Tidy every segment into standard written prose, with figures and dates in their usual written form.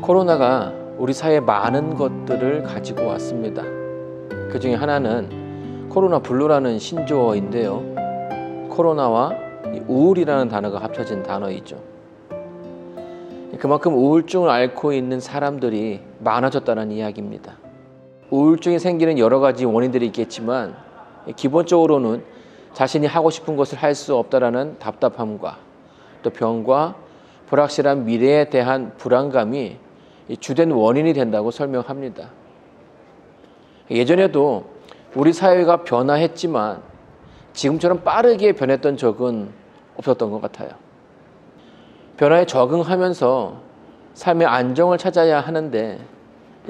코로나가 우리 사회에 많은 것들을 가지고 왔습니다. 그 중에 하나는 코로나 블루라는 신조어인데요. 코로나와 우울이라는 단어가 합쳐진 단어이죠. 그만큼 우울증을 앓고 있는 사람들이 많아졌다는 이야기입니다. 우울증이 생기는 여러 가지 원인들이 있겠지만 기본적으로는 자신이 하고 싶은 것을 할 수 없다라는 답답함과 또 병과 불확실한 미래에 대한 불안감이 주된 원인이 된다고 설명합니다. 예전에도 우리 사회가 변화했지만 지금처럼 빠르게 변했던 적은 없었던 것 같아요. 변화에 적응하면서 삶의 안정을 찾아야 하는데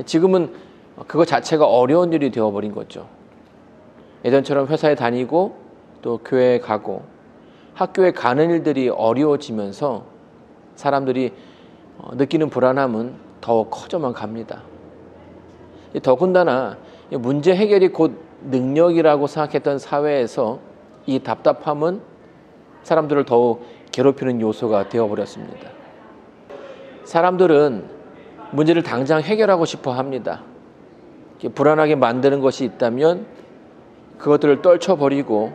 지금은 그거 자체가 어려운 일이 되어버린 거죠. 예전처럼 회사에 다니고 또 교회에 가고 학교에 가는 일들이 어려워지면서 사람들이 느끼는 불안함은 더욱 커져만 갑니다. 더군다나 문제 해결이 곧 능력이라고 생각했던 사회에서 이 답답함은 사람들을 더욱 괴롭히는 요소가 되어버렸습니다. 사람들은 문제를 당장 해결하고 싶어 합니다. 불안하게 만드는 것이 있다면 그것들을 떨쳐버리고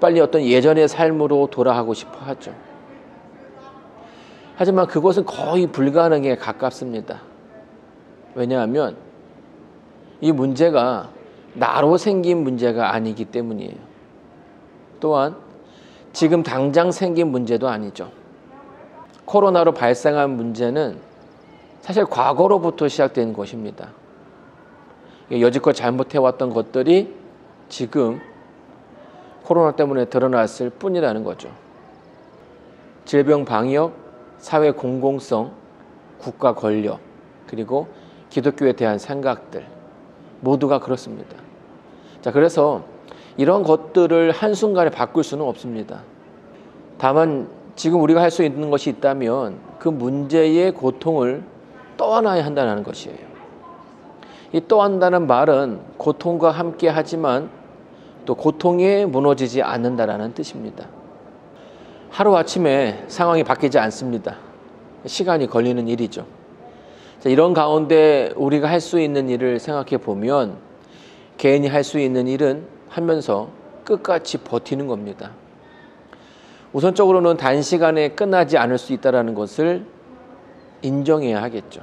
빨리 어떤 예전의 삶으로 돌아가고 싶어 하죠. 하지만 그것은 거의 불가능에 가깝습니다. 왜냐하면 이 문제가 나로 생긴 문제가 아니기 때문이에요. 또한 지금 당장 생긴 문제도 아니죠. 코로나로 발생한 문제는 사실 과거로부터 시작된 것입니다. 여지껏 잘못해왔던 것들이 지금 코로나 때문에 드러났을 뿐이라는 거죠. 질병 방역, 사회 공공성, 국가 권력, 그리고 기독교에 대한 생각들 모두가 그렇습니다. 자, 그래서 이런 것들을 한순간에 바꿀 수는 없습니다. 다만 지금 우리가 할 수 있는 것이 있다면 그 문제의 고통을 떠안아야 한다는 것이에요. 이 떠안다는 말은 고통과 함께 하지만 또 고통에 무너지지 않는다라는 뜻입니다. 하루아침에 상황이 바뀌지 않습니다. 시간이 걸리는 일이죠. 자, 이런 가운데 우리가 할 수 있는 일을 생각해 보면 개인이 할 수 있는 일은 하면서 끝까지 버티는 겁니다. 우선적으로는 단시간에 끝나지 않을 수 있다는 것을 인정해야 하겠죠.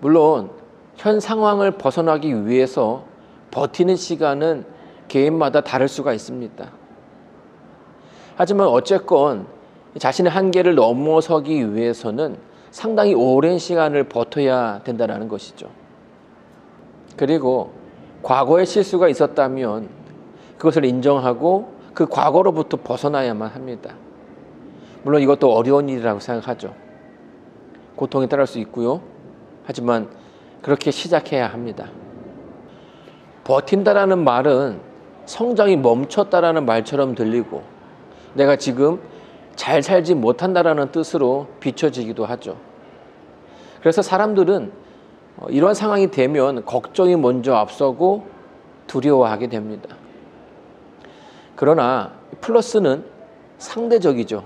물론 현 상황을 벗어나기 위해서 버티는 시간은 개인마다 다를 수가 있습니다. 하지만 어쨌건 자신의 한계를 넘어서기 위해서는 상당히 오랜 시간을 버텨야 된다는 것이죠. 그리고 과거의 실수가 있었다면 그것을 인정하고 그 과거로부터 벗어나야만 합니다. 물론 이것도 어려운 일이라고 생각하죠. 고통이 따를 수 있고요. 하지만 그렇게 시작해야 합니다. 버틴다라는 말은 성장이 멈췄다라는 말처럼 들리고 내가 지금 잘 살지 못한다라는 뜻으로 비춰지기도 하죠. 그래서 사람들은 이러한 상황이 되면 걱정이 먼저 앞서고 두려워하게 됩니다. 그러나 플러스는 상대적이죠.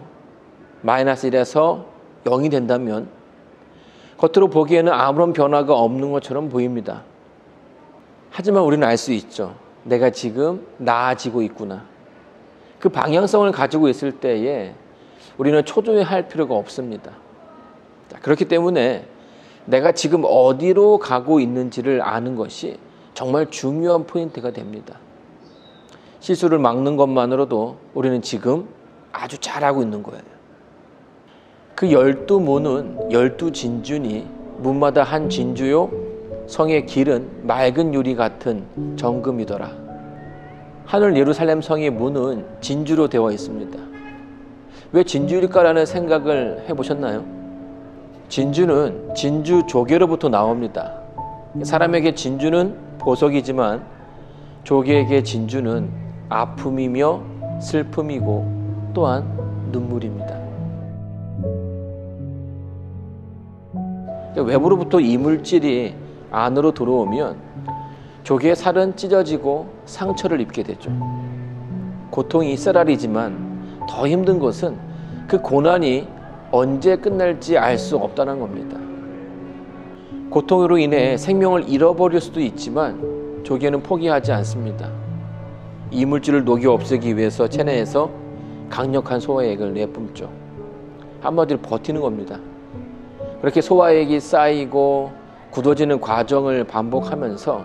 마이너스 1에서 0이 된다면 겉으로 보기에는 아무런 변화가 없는 것처럼 보입니다. 하지만 우리는 알 수 있죠. 내가 지금 나아지고 있구나. 그 방향성을 가지고 있을 때에 우리는 초조해할 필요가 없습니다. 그렇기 때문에 내가 지금 어디로 가고 있는지를 아는 것이 정말 중요한 포인트가 됩니다. 실수를 막는 것만으로도 우리는 지금 아주 잘하고 있는 거예요. 그 12문은 12진주니 문마다 한 진주요 성의 길은 맑은 유리 같은 정금이더라. 하늘 예루살렘 성의 문은 진주로 되어 있습니다. 왜 진주일까라는 생각을 해보셨나요? 진주는 진주 조개로부터 나옵니다. 사람에게 진주는 보석이지만 조개에게 진주는 아픔이며 슬픔이고 또한 눈물입니다. 외부로부터 이물질이 안으로 들어오면 조개의 살은 찢어지고 상처를 입게 되죠. 고통이 쓰라리지만 더 힘든 것은 그 고난이 언제 끝날지 알 수 없다는 겁니다. 고통으로 인해 생명을 잃어버릴 수도 있지만 조개는 포기하지 않습니다. 이물질을 녹여 없애기 위해서 체내에서 강력한 소화액을 내뿜죠. 한마디로 버티는 겁니다. 그렇게 소화액이 쌓이고 굳어지는 과정을 반복하면서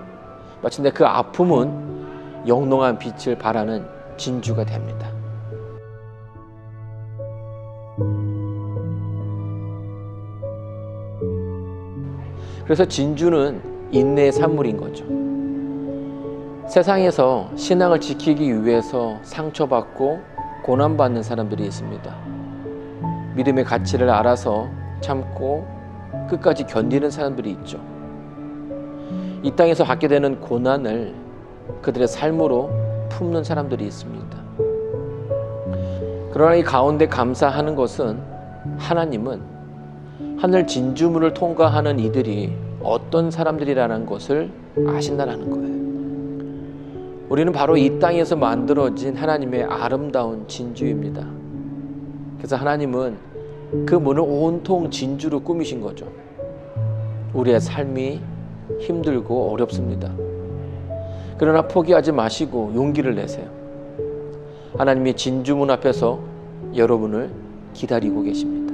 마침내 그 아픔은 영롱한 빛을 발하는 진주가 됩니다. 그래서 진주는 인내의 산물인 거죠. 세상에서 신앙을 지키기 위해서 상처받고 고난받는 사람들이 있습니다. 믿음의 가치를 알아서 참고 끝까지 견디는 사람들이 있죠. 이 땅에서 받게 되는 고난을 그들의 삶으로 품는 사람들이 있습니다. 그러나 이 가운데 감사하는 것은 하나님은 하늘 진주문을 통과하는 이들이 어떤 사람들이라는 것을 아신다는 거예요. 우리는 바로 이 땅에서 만들어진 하나님의 아름다운 진주입니다. 그래서 하나님은 그 문을 온통 진주로 꾸미신 거죠. 우리의 삶이 힘들고 어렵습니다. 그러나 포기하지 마시고 용기를 내세요. 하나님의 진주문 앞에서 여러분을 기다리고 계십니다.